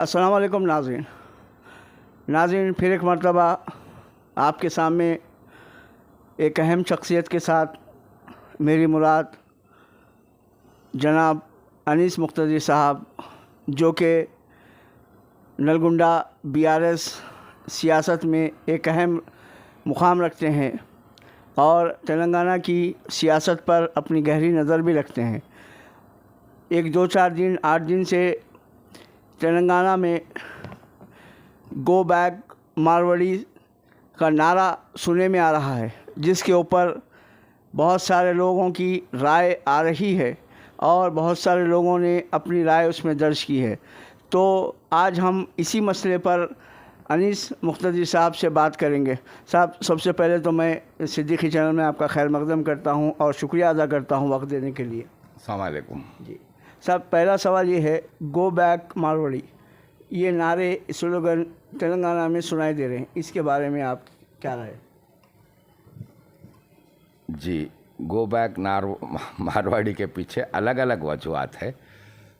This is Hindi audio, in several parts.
अस्सलाम वालेकुम नाज़रीन, फिर एक मरतबा आपके सामने एक अहम शख्सियत के साथ मेरी मुराद जनाब अनीस मुख्तदी साहब, जो कि नलगुंडा BRS सियासत में एक अहम मुकाम रखते हैं और तेलंगाना की सियासत पर अपनी गहरी नज़र भी रखते हैं। एक 2-4 दिन 8 दिन से तेलंगाना में गो बैक मारवाड़ी का नारा सुनने में आ रहा है, जिसके ऊपर बहुत सारे लोगों की राय आ रही है और बहुत सारे लोगों ने अपनी राय उसमें दर्ज की है। तो आज हम इसी मसले पर अनीस मुख्तदी साहब से बात करेंगे। साहब, सबसे पहले तो मैं सिद्दीकी चैनल में आपका खैर मकदम करता हूं और शुक्रिया अदा करता हूं वक्त देने के लिए। अस्सलाम वालेकुम जी साहब, पहला सवाल ये है, गो बैक मारवाड़ी, ये नारे स्लोगन तेलंगाना में सुनाई दे रहे हैं, इसके बारे में आप क्या राय? जी, गो बैक मारवाड़ी के पीछे अलग अलग वजूहत है।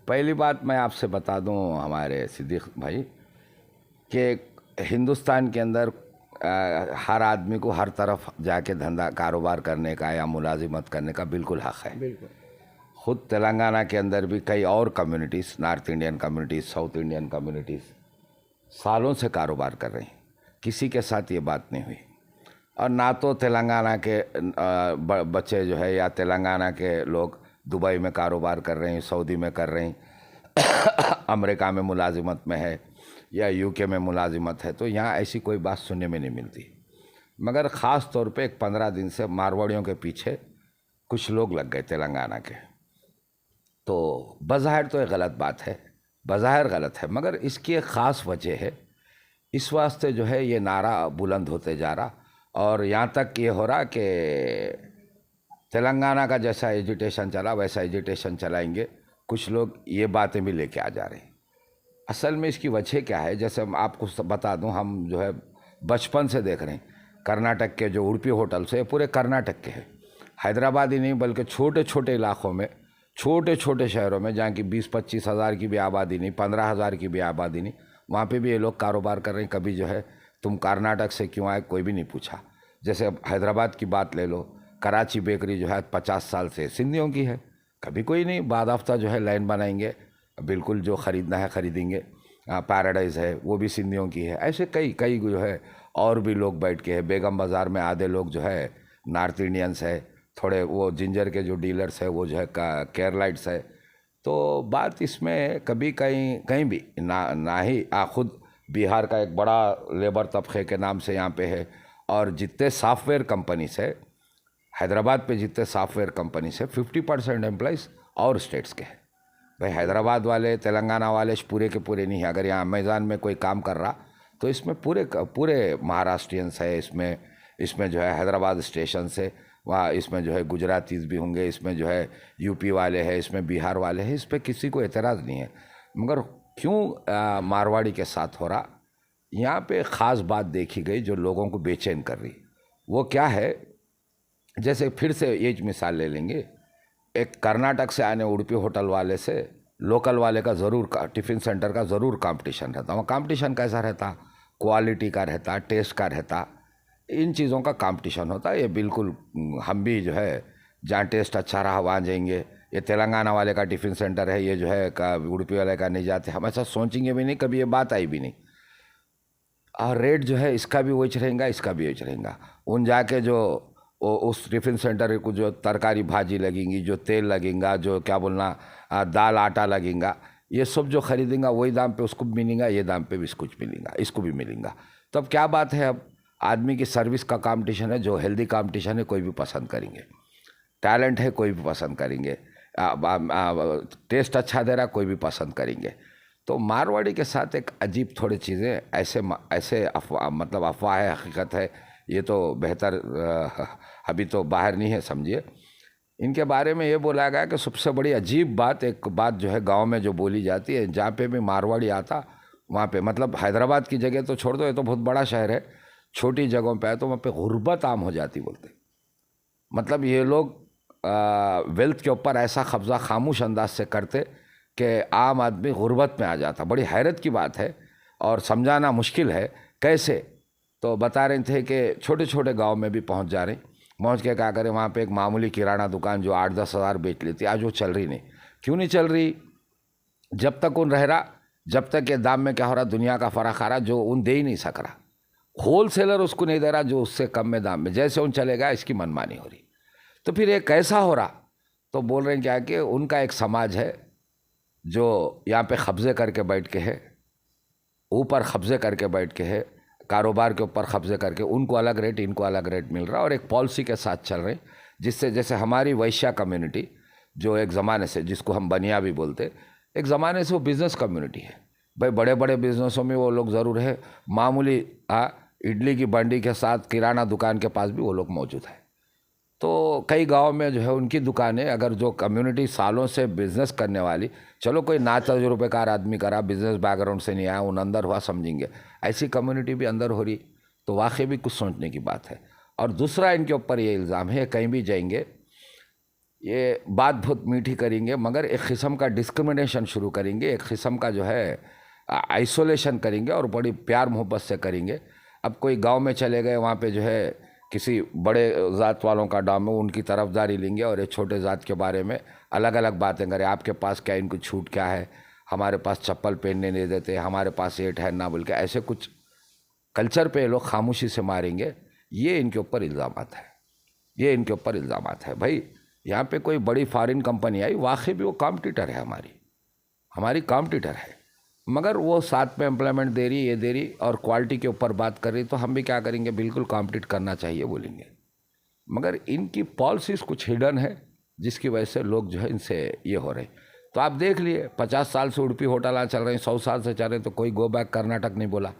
पहली बात मैं आपसे बता दूं हमारे सिद्दीक भाई कि हिंदुस्तान के अंदर हर आदमी को हर तरफ जाके धंधा कारोबार करने का या मुलाजिमत करने का बिल्कुल हक़ है। बिल्कुल। ख़ुद तेलंगाना के अंदर भी कई और communities, north Indian communities, south Indian communities सालों से कारोबार कर रही, किसी के साथ ये बात नहीं हुई। और ना तो तेलंगाना के बच्चे जो है या तेलंगाना के लोग दुबई में कारोबार कर रहे हैं, सऊदी में कर रहे हैं, अमेरिका में मुलाजिमत में है या UK में मुलाजिमत है, तो यहाँ ऐसी कोई बात सुनने में नहीं मिलती। मगर ख़ास तौर पे एक 15 दिन से मारवाड़ियों के पीछे कुछ लोग लग गए तेलंगाना के। तो बज़ाहिर तो एक गलत बात है, बज़ाहिर गलत है, मगर इसकी एक ख़ास वजह है। इस वास्ते जो है ये नारा बुलंद होते जा रहा और यहाँ तक ये हो रहा कि तेलंगाना का जैसा एजिटेशन चला वैसा एजिटेशन चलाएंगे। कुछ लोग ये बातें भी लेके आ जा रहे हैं। असल में इसकी वजह क्या है, जैसे मैं आपको बता दूं, हम जो है बचपन से देख रहे हैं कर्नाटक के जो उड़पी होटल से, पूरे कर्नाटक के हैं, हैदराबाद ही नहीं बल्कि छोटे छोटे इलाक़ों में, छोटे छोटे शहरों में जहाँ की 20-25 हज़ार की भी आबादी नहीं, 15,000 की भी आबादी नहीं, वहाँ पे भी ये लोग कारोबार कर रहे हैं। कभी जो है तुम कर्नाटक से क्यों आए कोई भी नहीं पूछा। जैसे अब हैदराबाद की बात ले लो, कराची बेकरी जो है 50 साल से सिंधियों की है, कभी कोई नहीं, बाद हफ्ता जो है लाइन बनाएंगे, बिल्कुल जो ख़रीदना है ख़रीदेंगे। पैराडाइज़ है वो भी सिंधियों की है। ऐसे कई कई जो है और भी लोग बैठ के है। बेगम बाज़ार में आधे लोग जो है नॉर्थ इंडियंस है, थोड़े वो जिंजर के जो डीलर्स है वो जो है केरलाइट्स है। तो बात इसमें कभी कहीं भी ना ही खुद बिहार का एक बड़ा लेबर तबके के नाम से यहाँ पे है, और जितने सॉफ्टवेयर कंपनीज है हैदराबाद पे, जितने सॉफ्टवेयर कंपनीज है 50% एम्प्लॉइज़ और स्टेट्स के हैं। भाई हैदराबाद वाले, तेलंगाना वाले पूरे के पूरे नहीं है। अगर यहाँ अमेज़न में कोई काम कर रहा तो इसमें पूरे महाराष्ट्रियंस है, इसमें जो है हैदराबाद स्टेशन से वहाँ, इसमें जो है गुजरातीज भी होंगे, इसमें जो है UP वाले हैं, इसमें बिहार वाले हैं, इस पर किसी को एतराज़ नहीं है। मगर क्यों मारवाड़ी के साथ हो रहा, यहाँ पे ख़ास बात देखी गई जो लोगों को बेचैन कर रही। वो क्या है, जैसे फिर से ये मिसाल ले लेंगे, एक कर्नाटक से आने उड़पी होटल वाले से लोकल वाले का ज़रूर टिफ़िन सेंटर का ज़रूर कंपटीशन रहता। वहाँ कंपटीशन कैसा रहता, क्वालिटी का रहता, टेस्ट का रहता, इन चीज़ों का कंपटीशन होता है। ये बिल्कुल हम भी जो है जहाँ टेस्ट अच्छा रहा वहाँ जाएंगे। ये तेलंगाना वाले का टिफ़िन सेंटर है, ये जो है उड़पी वाले का नहीं जाते, हम ऐसा सोचेंगे भी नहीं, कभी ये बात आई भी नहीं। और रेट जो है इसका भी वही रहेगा, इसका भी वही रहेगा। उन जाके जो उस टिफ़िन सेंटर को जो तरकारी भाजी लगेंगी, जो तेल लगेगा, जो क्या बोलना दाल आटा लगेगा, ये सब जो ख़रीदेंगा वही दाम पे उसको भी मिलेगा, ये दाम पे भी कुछ मिलेगा, इसको भी मिलेगा। तो अब क्या बात है, अब आदमी की सर्विस का कंपटीशन है, जो हेल्दी कंपटीशन है कोई भी पसंद करेंगे, टैलेंट है कोई भी पसंद करेंगे, टेस्ट अच्छा दे रहा कोई भी पसंद करेंगे। तो मारवाड़ी के साथ एक अजीब थोड़ी चीज़ें ऐसे मतलब अफवाह है, हकीकत है, ये तो बेहतर अभी तो बाहर नहीं है, समझिए। इनके बारे में ये बोला गया कि सबसे बड़ी अजीब बात, एक बात जो है गांव में जो बोली जाती है, जहाँ पे भी मारवाड़ी आता वहाँ पे, मतलब हैदराबाद की जगह तो छोड़ दो, ये तो बहुत बड़ा शहर है, छोटी जगहों पे आए तो वहाँ पे गुर्बत आम हो जाती बोलते। मतलब ये लोग वेल्थ के ऊपर ऐसा कब्ज़ा खामोश अंदाज से करते कि आम आदमी गुर्बत में आ जाता। बड़ी हैरत की बात है और समझाना मुश्किल है कैसे। तो बता रहे थे कि छोटे छोटे गांव में भी पहुंच जा रहे, पहुंच के क्या करें, वहाँ पे एक मामूली किराना दुकान जो 8-10 हज़ार बेच लेती, आज वो चल रही नहीं। क्यों नहीं चल रही? जब तक उन रह रहा, जब तक ये दाम में क्या हो रहा, दुनिया का फ़र्क आ रहा जो उन दे ही नहीं सक रहा, होल सेलर उसको नहीं दे रहा जो उससे कम में दाम में, जैसे उन चलेगा इसकी मनमानी हो रही। तो फिर ये कैसा हो रहा? तो बोल रहे हैं क्या कि उनका एक समाज है जो यहाँ पे कब्जे करके बैठ के है, ऊपर कब्जे करके बैठ के है, कारोबार के ऊपर कब्जे करके, उनको अलग रेट इनको अलग रेट मिल रहा और एक पॉलिसी के साथ चल रहे, जिससे जैसे हमारी वैश्या कम्युनिटी जो एक ज़माने से, जिसको हम बनिया भी बोलते, एक ज़माने से वो बिज़नेस कम्युनिटी है भाई। बड़े बड़े बिजनेसों में वो लोग ज़रूर है, मामूली इडली की बंडी के साथ किराना दुकान के पास भी वो लोग मौजूद है। तो कई गांव में जो है उनकी दुकानें, अगर जो कम्युनिटी सालों से बिज़नेस करने वाली, चलो कोई ना तजुर्बेकार आदमी करा, बिज़नेस बैकग्राउंड से नहीं आया, उन अंदर हुआ समझेंगे, ऐसी कम्युनिटी भी अंदर हो रही, तो वाकई भी कुछ सोचने की बात है। और दूसरा इनके ऊपर ये इल्ज़ाम है, कहीं भी जाएंगे ये बात बहुत मीठी करेंगे मगर एक किस्म का डिस्क्रिमिनेशन शुरू करेंगे, एक किस्म का जो है आइसोलेशन करेंगे और बड़ी प्यार मोहब्बत से करेंगे। अब कोई गांव में चले गए, वहाँ पे जो है किसी बड़े ज़ात वालों का डाम है, उनकी तरफदारी लेंगे और एक छोटे ज़ात के बारे में अलग अलग बातें करें, आपके पास क्या, इनको छूट क्या है, हमारे पास चप्पल पहनने नहीं देते, हमारे पास ये ठहरना, बोल के ऐसे कुछ कल्चर पे लोग खामोशी से मारेंगे। ये इनके ऊपर इल्ज़ामात है, ये इनके ऊपर इल्ज़ामात है। भाई यहाँ पे कोई बड़ी फॉरेन कंपनी आई, वाकई भी वो कॉम्पिटिटर है, हमारी कॉम्पिटिटर है, मगर वो साथ में एम्प्लॉयमेंट दे रही, ये दे रही और क्वालिटी के ऊपर बात कर रही, तो हम भी क्या करेंगे, बिल्कुल कॉम्पिटिट करना चाहिए बोलेंगे। मगर इनकी पॉलिसीज़ कुछ हिडन है जिसकी वजह से लोग जो है इनसे ये हो रहे। तो आप देख लिए 50 साल से उड़पी होटल चल रहे हैं, 100 साल से चल रहे हैं, तो कोई गो बैक कर्नाटक नहीं बोला।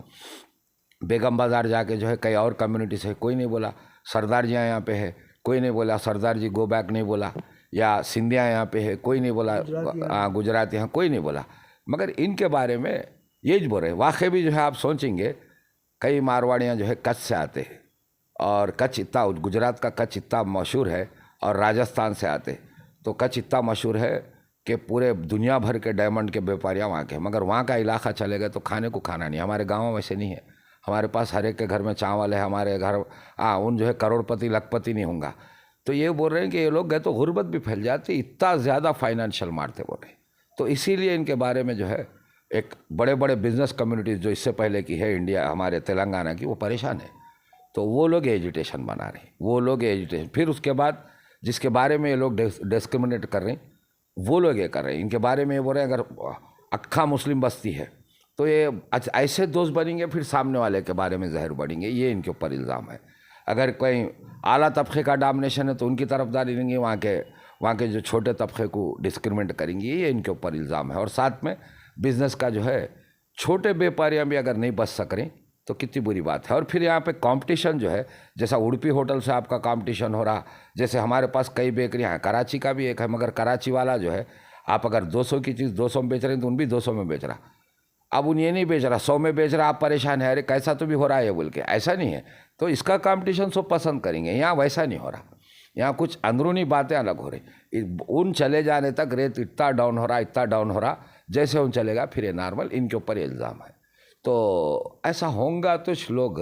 बेगम बाज़ार जाके जो है कई और कम्युनिटी से कोई नहीं बोला, सरदार जी यहाँ पे है कोई नहीं बोला, सरदार जी गो बैक नहीं बोला, या सिंधिया यहाँ पे है कोई नहीं बोला, गुजराती यहाँ कोई नहीं बोला, मगर इनके बारे में ये बोल रहे। वाकई भी जो है आप सोचेंगे, कई मारवाड़ियाँ जो है कच्छ से आते हैं और कच्छ इतना, गुजरात का कच्छ इतना मशहूर है और राजस्थान से आते, तो कच्छ इतना मशहूर है कि पूरे दुनिया भर के डायमंड के व्यापारियाँ वहाँ के, मगर वहाँ का इलाका चले गए तो खाने को खाना नहीं। हमारे गाँव वैसे नहीं है, हमारे पास हर एक के घर में चावल है, हमारे घर उन जो है करोड़पति लखपति नहीं होंगे। तो ये बोल रहे हैं कि ये लोग गए तो गुर्बत भी फैल जाती, इतना ज़्यादा फाइनेंशियल मारते बोल रहे। तो इसीलिए इनके बारे में जो है एक बड़े बड़े बिजनेस कम्युनिटीज़ जो इससे पहले की है इंडिया, हमारे तेलंगाना की, वो परेशान है। तो वो लोग एजिटेशन बना रहे हैं, वो लोग एजिटेशन, फिर उसके बाद जिसके बारे में ये लोग डिस्क्रिमिनेट कर रहे हैं वो लोग ये कर रहे हैं। इनके बारे में ये बोल रहे हैं अगर अक्खा मुस्लिम बस्ती है तो ये ऐसे दोस्त बनेंगे, फिर सामने वाले के बारे में जहर बढ़ेंगे, ये इनके ऊपर इल्ज़ाम है। अगर कोई आला तबके का डोमिनेशन है तो उनकी तरफदारी लेंगे, वहाँ के जो छोटे तबके को डिस्क्रिमिनेट करेंगे, ये इनके ऊपर इल्ज़ाम है। और साथ में बिज़नेस का जो है छोटे व्यापारियाँ भी अगर नहीं बच सक रहे तो कितनी बुरी बात है। और फिर यहाँ पे कंपटीशन जो है, जैसा उड़पी होटल से आपका कंपटीशन हो रहा, जैसे हमारे पास कई बेकरियाँ हैं, कराची का भी एक है, मगर कराची वाला जो है आप अगर 200 की चीज़ 200 में बेच रहे हैं तो उन भी 200 में बेच रहा, अब उन ये नहीं बेच रहा 100 में बेच रहा, आप परेशान है, अरे कैसा तो भी हो रहा है बोल के, ऐसा नहीं है। तो इसका कंपटीशन सब पसंद करेंगे, यहाँ वैसा नहीं हो रहा, यहाँ कुछ अंदरूनी बातें अलग हो रही। उन चले जाने तक रेट इतना डाउन हो रहा, इतना डाउन हो रहा, जैसे उन चलेगा फिर ये नॉर्मल, इनके ऊपर इल्ज़ाम है। तो ऐसा होगा तो लोग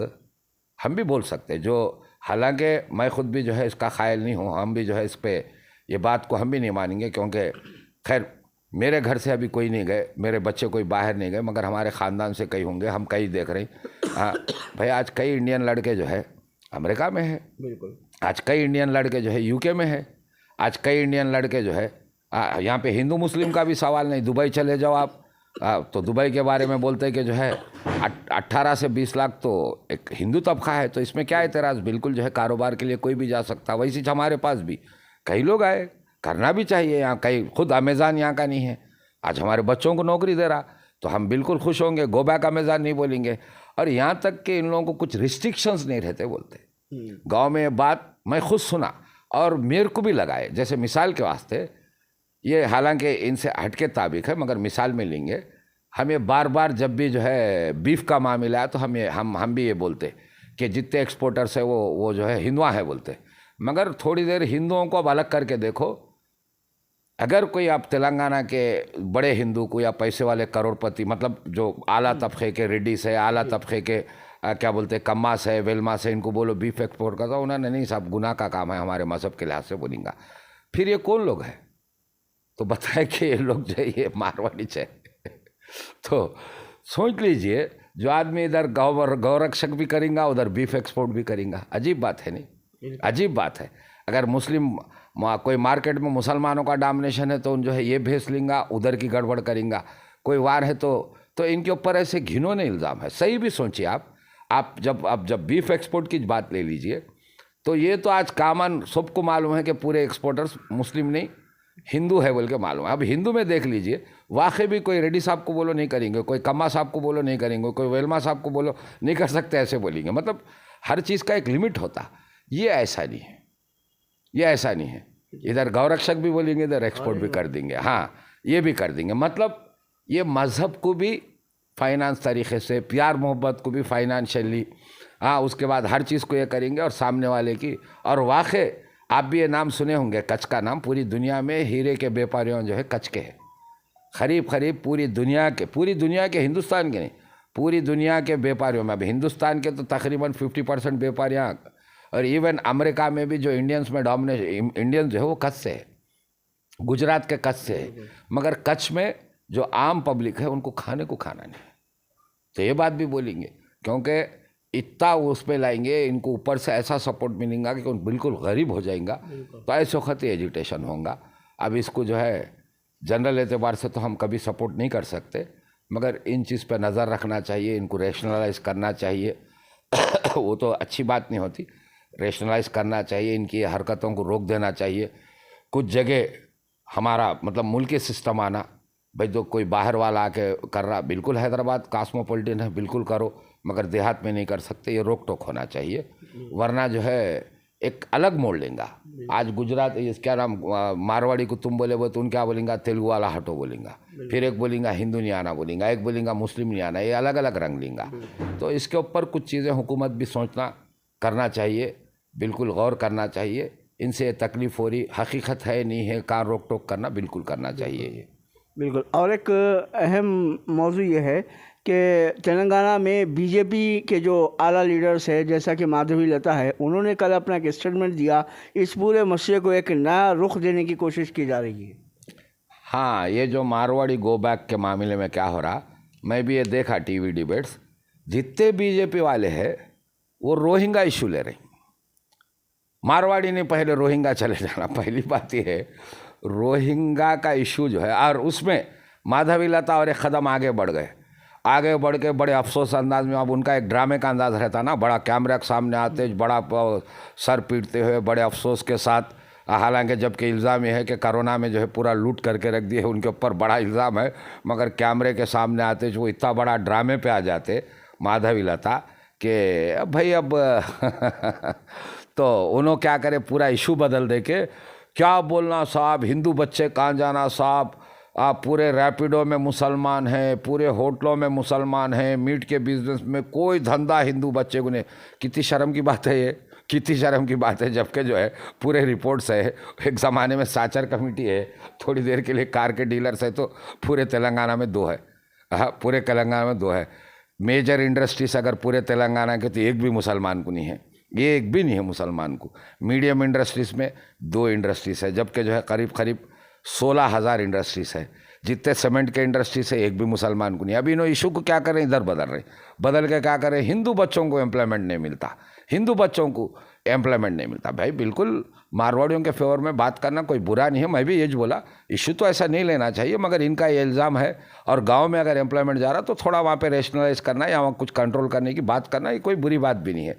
हम भी बोल सकते हैं, जो हालांकि मैं खुद भी जो है इसका ख़ायल नहीं हूँ, हम भी जो है इस पर ये बात को हम भी नहीं मानेंगे, क्योंकि खैर मेरे घर से अभी कोई नहीं गए, मेरे बच्चे कोई बाहर नहीं गए, मगर हमारे ख़ानदान से कई होंगे, हम कई देख रहे हैं। हाँ भाई, आज कई इंडियन लड़के जो है अमेरिका में है, बिल्कुल, आज कई इंडियन लड़के जो है यूके में है, आज कई इंडियन लड़के जो है यहाँ पे हिंदू मुस्लिम का भी सवाल नहीं, दुबई चले जाओ आप, तो दुबई के बारे में बोलते हैं कि जो है 18 से 20 लाख तो एक हिंदू तबका है, तो इसमें क्या एतराज़, बिल्कुल जो है कारोबार के लिए कोई भी जा सकता। वैसे हमारे पास भी कई लोग आए, करना भी चाहिए, यहाँ कई, खुद अमेज़ान यहाँ का नहीं है, आज हमारे बच्चों को नौकरी दे रहा, तो हम बिल्कुल खुश होंगे, गो बैक अमेज़ान नहीं बोलेंगे। और यहाँ तक कि इन लोगों को कुछ रिस्ट्रिक्शंस नहीं रहते बोलते। गांव में ये बात मैं खुद सुना और मेरे को भी लगाए, जैसे मिसाल के वास्ते, ये हालांकि इनसे हटके ताबिक है मगर मिसाल में लेंगे, हमें बार बार जब भी जो है बीफ का मामला है तो हम भी ये बोलते कि जितने एक्सपोर्टर्स है वो जो है हिंदुआ है बोलते, मगर थोड़ी देर हिंदुओं को अब अलग करके देखो, अगर कोई आप तेलंगाना के बड़े हिंदू को या पैसे वाले करोड़पति, मतलब जो आला तबके के रेड्डीस है, आला तबके के क्या बोलते हैं कम्मास है, वेलमास है, इनको बोलो बीफ एक्सपोर्ट करता, उन्होंने नहीं साहब गुनाह का काम है हमारे मज़हब के लिहाज से बोलेंगे। फिर ये कौन लोग हैं? तो बताए कि ये लोग जो है ये मारवाड़ी है। तो सोच लीजिए, जो आदमी इधर गौरक्षक भी करेंगे, उधर बीफ एक्सपोर्ट भी करेंगे। अजीब बात है नहीं? अजीब बात है। अगर मुस्लिम कोई मार्केट में मुसलमानों का डोमिनेशन है तो जो है ये भेज लेंगे, उधर की गड़बड़ करेंगे। कोई वार है तो इनके ऊपर ऐसे घिनौने इल्ज़ाम है। सही भी सोचिए आप जब बीफ एक्सपोर्ट की बात ले लीजिए, तो ये तो आज कामन सबको मालूम है कि पूरे एक्सपोर्टर्स मुस्लिम नहीं हिंदू है बोल के मालूम है। अब हिंदू में देख लीजिए, वाकई भी कोई रेड्डी साहब को बोलो नहीं करेंगे, कोई कम्मा साहब को बोलो नहीं करेंगे, कोई वेलमा साहब को बोलो नहीं कर सकते, ऐसे बोलेंगे। मतलब हर चीज़ का एक लिमिट होता। ये ऐसा नहीं है, ये ऐसा नहीं है। इधर गौरक्षक भी बोलेंगे, इधर एक्सपोर्ट भी कर देंगे। हाँ, ये भी कर देंगे। मतलब ये मज़हब को भी फाइनेंस तरीके से, प्यार मोहब्बत को भी फाइनेंशियली, हाँ, उसके बाद हर चीज़ को ये करेंगे और सामने वाले की। और वाकई आप भी ये नाम सुने होंगे, कच्छ का नाम। पूरी दुनिया में हीरे के व्यापारियों जो है कच्छ के हैं। करीब पूरी दुनिया के, हिंदुस्तान के नहीं, पूरी दुनिया के व्यापारियों में। अब हिंदुस्तान के तो तकरीबन 50% व्यापारियाँ, और इवन अमेरिका में भी जो इंडियंस में डोमिनेशन, इंडियंस जो है वो कच्छ से है, गुजरात के कच्छ से है। मगर कच्छ में जो आम पब्लिक है उनको खाने को खाना नहीं। तो ये बात भी बोलेंगे, क्योंकि इतना उस पर लाएंगे, इनको ऊपर से ऐसा सपोर्ट मिलेगा कि बिल्कुल गरीब हो जाएगा। तो ऐसे वक्त एजुटेशन होगा। अब इसको जो है जनरल एतबार से तो हम कभी सपोर्ट नहीं कर सकते, मगर इन चीज़ पर नज़र रखना चाहिए, इनको रेशनलाइज करना चाहिए। वो तो अच्छी बात नहीं होती, रेशनलाइज करना चाहिए, इनकी हरकतों को रोक देना चाहिए। कुछ जगह हमारा मतलब मुल्की सिस्टम आना, भाई जो कोई बाहर वाला आके कर रहा, बिल्कुल हैदराबाद कास्मोपॉलिटन है, बिल्कुल करो, मगर देहात में नहीं कर सकते। ये रोक टोक होना चाहिए, वरना जो है एक अलग मोड़ लेंगा। आज गुजरात क्या नाम, मारवाड़ी को तुम बोले वो तो उन क्या बोलेंगे, तेलुगु वाला हटो बोलेंगा, फिर एक बोलेंगा हिंदू नहीं आना बोलेंगा, एक बोलेंगा मुस्लिम नहीं आना, ये अलग अलग रंग लेंगा। तो इसके ऊपर कुछ चीज़ें हुकूमत भी सोचना करना चाहिए, बिल्कुल गौर करना चाहिए। इनसे तकलीफ़ हो रही, हकीकत है नहीं है, कार रोक टोक करना बिल्कुल करना चाहिए। बिल्कुल। और एक अहम मौजू ये है कि तेलंगाना में बीजेपी के जो आला लीडर्स है, जैसा कि माधवी लता है, उन्होंने कल अपना एक स्टेटमेंट दिया। इस पूरे मसले को एक नया रुख देने की कोशिश की जा रही है। हाँ, ये जो मारवाड़ी गो बैक के मामले में क्या हो रहा, मैं भी ये देखा टीवी डिबेट्स, जितने बीजेपी वाले हैं वो रोहिंगा इशू ले रहे। मारवाड़ी ने पहले रोहिंगा चले जाना, पहली बात ये है रोहिंगा का इशू जो है। और उसमें माधवी लता और एक कदम आगे बढ़ गए, आगे बढ़ के बड़े अफसोस अंदाज में। अब उनका एक ड्रामे का अंदाज रहता ना, बड़ा कैमरा के सामने आते, बड़ा सर पीटते हुए बड़े अफसोस के साथ। हालांकि जबकि इल्ज़ाम ये है कि कोरोना में जो है पूरा लूट करके रख दिए, उनके ऊपर बड़ा इल्ज़ाम है, मगर कैमरे के सामने आते जो इतना बड़ा ड्रामे पे आ जाते माधवी लता कि भाई अब तो उन्होंने क्या करे, पूरा इशू बदल दे के क्या बोलना साहब, हिंदू बच्चे कहाँ जाना साहब, आप पूरे रैपिडो में मुसलमान हैं, पूरे होटलों में मुसलमान हैं, मीट के बिजनेस में कोई धंधा हिंदू बच्चे को नहीं। कितनी शर्म की बात है ये, कितनी शर्म की बात है। जबकि जो है पूरे रिपोर्ट्स है, एक ज़माने में साचर कमेटी है, थोड़ी देर के लिए कार के डीलर्स है, तो पूरे तेलंगाना में 2 है। हाँ, पूरे तेलंगाना में 2 है। मेजर इंडस्ट्रीज अगर पूरे तेलंगाना के, तो एक भी मुसलमान को नहीं है, ये एक भी नहीं है मुसलमान को। मीडियम इंडस्ट्रीज़ में 2 इंडस्ट्रीज़ है, जबकि जो है करीब 16,000 इंडस्ट्रीज़ है। जितने सीमेंट के इंडस्ट्रीज है, एक भी मुसलमान को नहीं। अभी इन्होंने इशू को क्या करें, इधर बदल के क्या करें, हिंदू बच्चों को एम्प्लॉयमेंट नहीं मिलता, हिंदू बच्चों को एम्प्लॉयमेंट नहीं मिलता। भाई बिल्कुल मारवाड़ियों के फेवर में बात करना कोई बुरा नहीं है, मैं भी ये बोला इशू तो ऐसा नहीं लेना चाहिए, मगर इनका ये इल्ज़ाम है। और गाँव में अगर एम्प्लॉयमेंट जा रहा तो थोड़ा वहाँ पर रेशनलाइज करना या वहाँ कुछ कंट्रोल करने की बात करना, ये कोई बुरी बात भी नहीं है।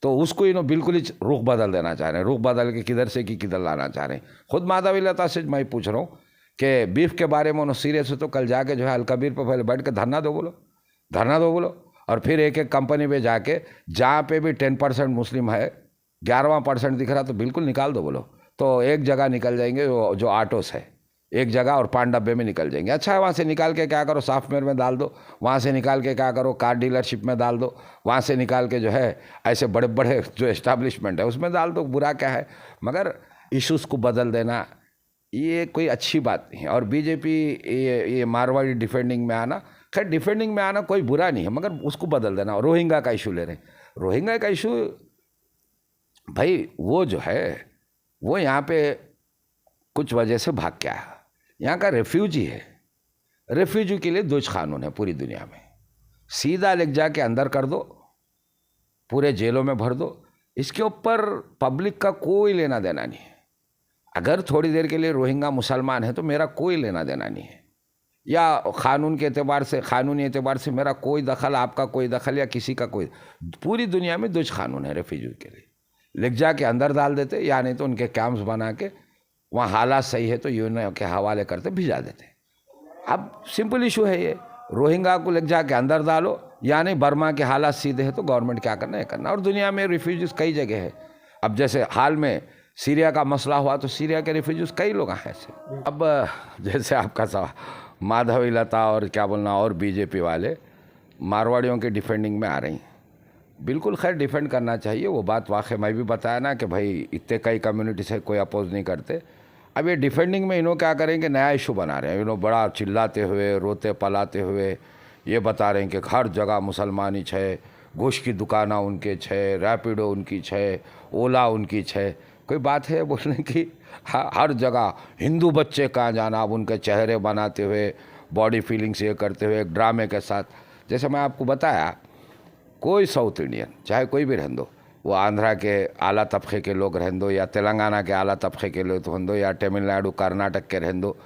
तो उसको इन्होंने बिल्कुल ही रुख बदल देना चाह रहे हैं, रुख बदल के किधर से कि किधर लाना चाह रहे हैं। खुद माधवी लता से मैं पूछ रहा हूँ कि बीफ के बारे में उन्होंने सीरियस हो तो कल जाके जो है अलकबीर पर पहले बैठ के धरना दो बोलो, और फिर एक एक कंपनी पे जाके जहाँ पे भी 10% मुस्लिम है, 11% दिख रहा तो बिल्कुल निकाल दो बोलो। तो एक जगह निकल जाएंगे जो ऑटोस है, एक जगह और 5 डब्बे में निकल जाएंगे। अच्छा है, वहाँ से निकाल के क्या करो, सॉफ्टवेयर में डाल दो, वहाँ से निकाल के क्या करो, कार डीलरशिप में डाल दो, वहाँ से निकाल के जो है ऐसे बड़े बड़े जो एस्टैब्लिशमेंट है उसमें डाल दो, बुरा क्या है। मगर इश्यूज़ को बदल देना ये कोई अच्छी बात नहीं है। और बीजेपी ये मारवाड़ी डिफेंडिंग में आना, खैर डिफेंडिंग में आना कोई बुरा नहीं है, मगर उसको बदल देना। रोहिंग्या का इशू ले रहे हैं, रोहिंग्या का इशू भाई वो जो है वो यहाँ पे कुछ वजह से भाग के आया, यहाँ का रेफ्यूजी है। रेफ्यूजी के लिए दुष्ट कानून है पूरी दुनिया में, सीधा ले जाके अंदर कर दो, पूरे जेलों में भर दो। इसके ऊपर पब्लिक का कोई लेना देना नहीं है। अगर थोड़ी देर के लिए रोहिंग्या मुसलमान है तो मेरा कोई लेना देना नहीं है, या कानून के एतबार से, कानूनी एतबार से मेरा कोई दखल, आपका कोई दखल या किसी का कोई। पूरी दुनिया में दुष्ट कानून है रेफ्यूजी के लिए। लिख जाके अंदर डाल देते, या नहीं तो उनके कैंप्स बना के वहाँ हालात सही है तो यूएन के हवाले करते, भिजा देते। अब सिंपल इशू है ये, रोहिंग्या को लिख जाके अंदर डालो, या नहीं बर्मा के हालात सीधे हैं तो गवर्नमेंट क्या करना है करना। और दुनिया में रिफ्यूजीज कई जगह है। अब जैसे हाल में सीरिया का मसला हुआ तो सीरिया के रिफ्यूजीज कई लोग हैं ऐसे। अब जैसे आपका सा माधवी लता और क्या बोलना और बीजेपी वाले मारवाड़ियों के डिफेंडिंग में आ रही हैं। बिल्कुल खैर डिफेंड करना चाहिए, वो बात वाकई मैं भी बताया ना कि भाई इतने कई कम्युनिटी से कोई अपोज नहीं करते। अब ये डिफेंडिंग में इन्हों क्या करेंगे, नया इशू बना रहे हैं। इन्हों बड़ा चिल्लाते हुए, रोते पलाते हुए ये बता रहे हैं कि हर जगह मुसलमानी छे, गोश्त की दुकाना उनके छे, रैपिडो उनकी छे, ओला उनकी छे। कोई बात है बोलने की? हर जगह हिंदू बच्चे कहाँ जाना, अब उनके चेहरे बनाते हुए, बॉडी फीलिंग्स ये करते हुए, एक ड्रामे के साथ। जैसे मैं आपको बताया, कोई साउथ इंडियन चाहे कोई भी रहन दो, वो आंध्रा के आला तबके के लोग रहन दो, या तेलंगाना के आला तबके के लोग रहन दो, या तमिलनाडु कर्नाटक के रहन दो,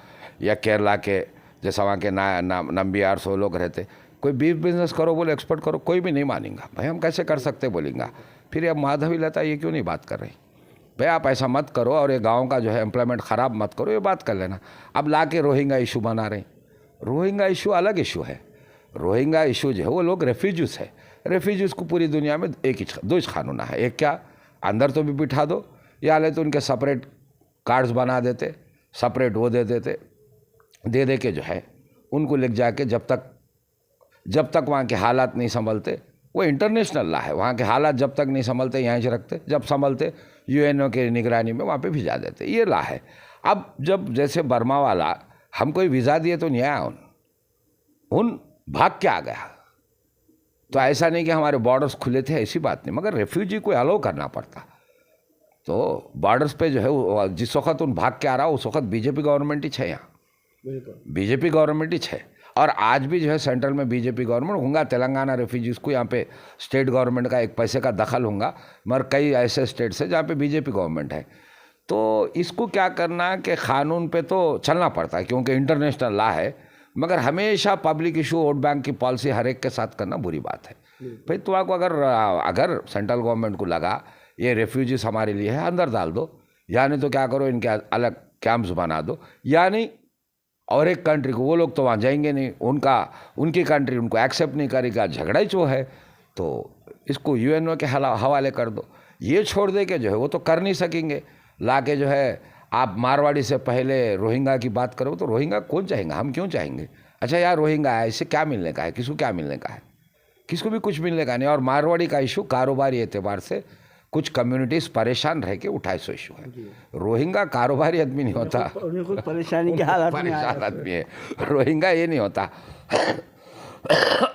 या केरला के जैसा वहाँ के नंबियार सो लोग रहते, कोई बीफ बिजनेस करो बोले, एक्सपोर्ट करो, कोई भी नहीं मानेगा। भाई हम कैसे कर सकते बोलेंगा। फिर अब माधवी लता ये क्यों नहीं बात कर रही? भाई आप ऐसा मत करो और ये गाँव का जो है एम्प्लॉयमेंट ख़राब मत करो, ये बात कर लेना। अब ला के रोहिंग्या इशू बना रहे। रोहिंग्या इशू अलग इशू है। रोहिंग्या इशू जो है वो लोग रेफ्यूजीज है। रेफ्यूजीज को पूरी दुनिया में एक ही दो कानून है। एक क्या, अंदर तो भी बिठा दो, या ले तो उनके सेपरेट कार्ड्स बना देते, सेपरेट वो दे देते, दे के जो है उनको ले जाके जब तक वहाँ के हालात नहीं संभलते, वो इंटरनेशनल लॉ है, वहाँ के हालात जब तक नहीं संभलते यहाँ से रखते, जब संभलते यूएनओ के निगरानी में वहाँ पे भिजा देते, ये लॉ है। अब जब जैसे बर्मा वाला हम कोई वीज़ा दिए तो नहीं आया, उन भाग के आ गया। तो ऐसा नहीं कि हमारे बॉर्डर्स खुले थे, ऐसी बात नहीं, मगर रेफ्यूजी को अलाउ करना पड़ता। तो बॉर्डर्स पे जो है जिस वक्त उन भाग के आ रहा उस वक्त बीजेपी गवर्नमेंट ही है, यहाँ बीजेपी गवर्नमेंट ही है। और आज भी जो है सेंट्रल में बीजेपी गवर्नमेंट होगा। तेलंगाना रेफ्यूजीज़ को यहाँ पे स्टेट गवर्नमेंट का एक पैसे का दखल होगा, मगर कई ऐसे स्टेट्स है जहाँ पे बीजेपी गवर्नमेंट है। तो इसको क्या करना कि कानून पे तो चलना पड़ता है क्योंकि इंटरनेशनल लॉ है, मगर हमेशा पब्लिक इशू, वोट बैंक की पॉलिसी हर एक के साथ करना बुरी बात है। भाई तो आपको अगर सेंट्रल गवर्नमेंट को लगा ये रेफ्यूजीज हमारे लिए है, अंदर डाल दो, या नहीं तो क्या करो इनके अलग कैंप्स बना दो, या नहीं और एक कंट्री को, वो लोग तो वहाँ जाएंगे नहीं, उनकी कंट्री उनको एक्सेप्ट नहीं करेगा, झगड़ा ही जो है, तो इसको यूएनओ के हवाले कर दो। ये छोड़ दे के जो है वो तो कर नहीं सकेंगे, ला के जो है आप मारवाड़ी से पहले रोहिंग्या की बात करो तो रोहिंग्या कौन चाहेंगे, हम क्यों चाहेंगे? अच्छा यार रोहिंग्या है, इससे क्या मिलने का है, किसको क्या मिलने का है? किसको भी कुछ मिलने का नहीं। और मारवाड़ी का इशू कारोबारी एतबार से कुछ कम्युनिटीज़ परेशान रह के उठाए सो इशू है। रोहिंग्या कारोबारी आदमी नहीं होता, परेशानी के हालात में परेशान आदमी है, रोहिंग्या ये नहीं होता।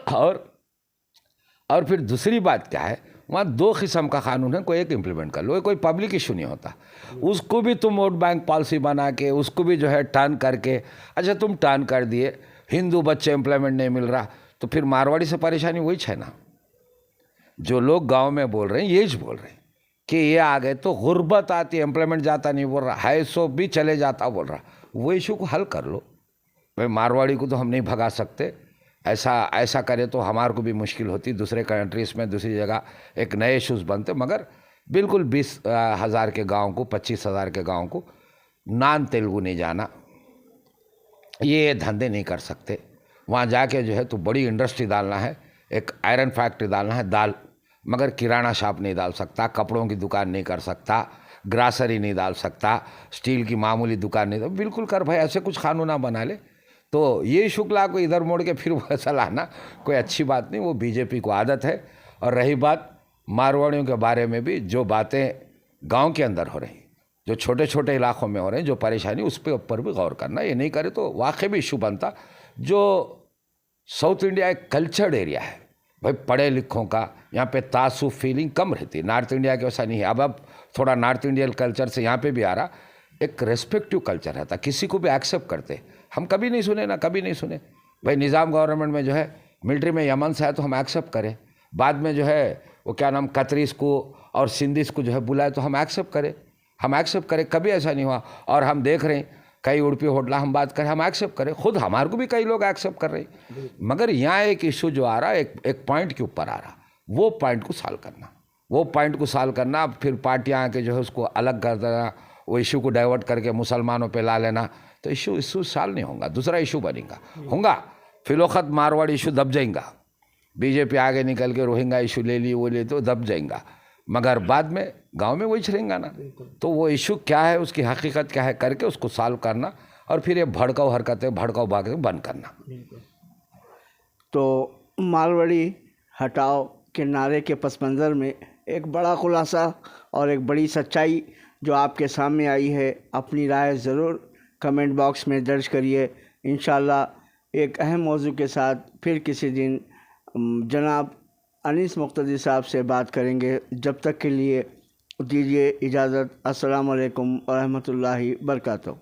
और फिर दूसरी बात क्या है, वहाँ दो किस्म का कानून है, कोई एक इम्प्लीमेंट कर लो, कोई पब्लिक इशू नहीं होता। उसको भी तुम वोट बैंक पॉलिसी बना के उसको भी जो है टर्न करके, अच्छा तुम टर्न कर दिए, हिंदू बच्चे एम्प्लॉयमेंट नहीं मिल रहा, तो फिर मारवाड़ी से परेशानी वही है ना। जो लोग गांव में बोल रहे हैं ये बोल रहे हैं कि ये आ गए तो गुर्बत आती, एम्प्लॉयमेंट जाता नहीं बोल रहा है, सो भी चले जाता बोल रहा, वो इशू को हल कर लो। भाई मारवाड़ी को तो हम नहीं भगा सकते, ऐसा करे तो हमारे को भी मुश्किल होती, दूसरे कंट्रीज़ में दूसरी जगह एक नए इशूज़ बनते, मगर बिल्कुल 20,000 के गांव को, 25,000 के गांव को नॉन तेलुगु नहीं जाना, ये धंधे नहीं कर सकते। वहाँ जाके जो है तो बड़ी इंडस्ट्री डालना है, एक आयरन फैक्ट्री डालना है, दाल, मगर किराना शॉप नहीं डाल सकता, कपड़ों की दुकान नहीं कर सकता, ग्रासरी नहीं डाल सकता, स्टील की मामूली दुकान नहीं, बिल्कुल कर भाई, ऐसे कुछ कानून ना बना ले। तो ये शुक्ला को इधर मोड़ के फिर वैसा लाना कोई अच्छी बात नहीं, वो बीजेपी को आदत है। और रही बात मारवाड़ियों के बारे में भी, जो बातें गांव के अंदर हो रही जो छोटे छोटे इलाकों में हो रहे हैं, जो परेशानी, उस पर ऊपर भी गौर करना। ये नहीं करे तो वाकई भी इशू बनता। जो साउथ इंडिया एक कल्चर्ड एरिया है भाई, पढ़े लिखों का यहाँ पे तासुब फीलिंग कम रहती है। नॉर्थ इंडिया के वैसा नहीं है। अब थोड़ा नॉर्थ इंडियन कल्चर से यहाँ पे भी आ रहा, एक रेस्पेक्टिव कल्चर रहता, किसी को भी एक्सेप्ट करते। हम कभी नहीं सुने ना, कभी नहीं सुने भाई निज़ाम गवर्नमेंट में जो है मिलिट्री में यमन से आए तो हम एक्सेप्ट करें, बाद में जो है वो क्या नाम कतरीस को और सिंधिस को जो है बुलाए तो हम एक्सेप्ट करें, कभी ऐसा नहीं हुआ। और हम देख रहे हैं कई उड़पी होटला हम बात करें, हम एक्सेप्ट करें, खुद हमारे को भी कई लोग एक्सेप्ट कर रहे हैं। मगर यहाँ एक इशू जो आ रहा है, एक पॉइंट के ऊपर आ रहा, वो पॉइंट को सॉल्व करना, फिर पार्टियाँ आके जो है उसको अलग कर देना, वो इशू को डाइवर्ट करके मुसलमानों पे ला लेना, तो इशू सॉल्व नहीं होगा, दूसरा इशू बनेगा होगा। फिलोखत मारवाड़ी इशू दब जाएगा, बीजेपी आगे निकल के रोहिंग्या इशू ले ली, वो ले तो दब जाएगा, मगर बाद में गांव में वही चलेगा ना। तो वो इशू क्या है, उसकी हकीकत क्या है करके उसको सॉल्व करना, और फिर ये भड़काऊ हरकतें, भड़काऊ बातें बंद करना। तो मारवाड़ी हटाओ के नारे के पस मंज़र में एक बड़ा खुलासा और एक बड़ी सच्चाई जो आपके सामने आई है। अपनी राय ज़रूर कमेंट बॉक्स में दर्ज करिए। इंशाल्लाह एक अहम मौजू के साथ फिर किसी दिन जनाब अनीस मुक्तदी साहब से बात करेंगे। जब तक के लिए दीजिए इजाज़त। अस्सलाम वालेकुम व रहमतुल्लाहि बरकातहू।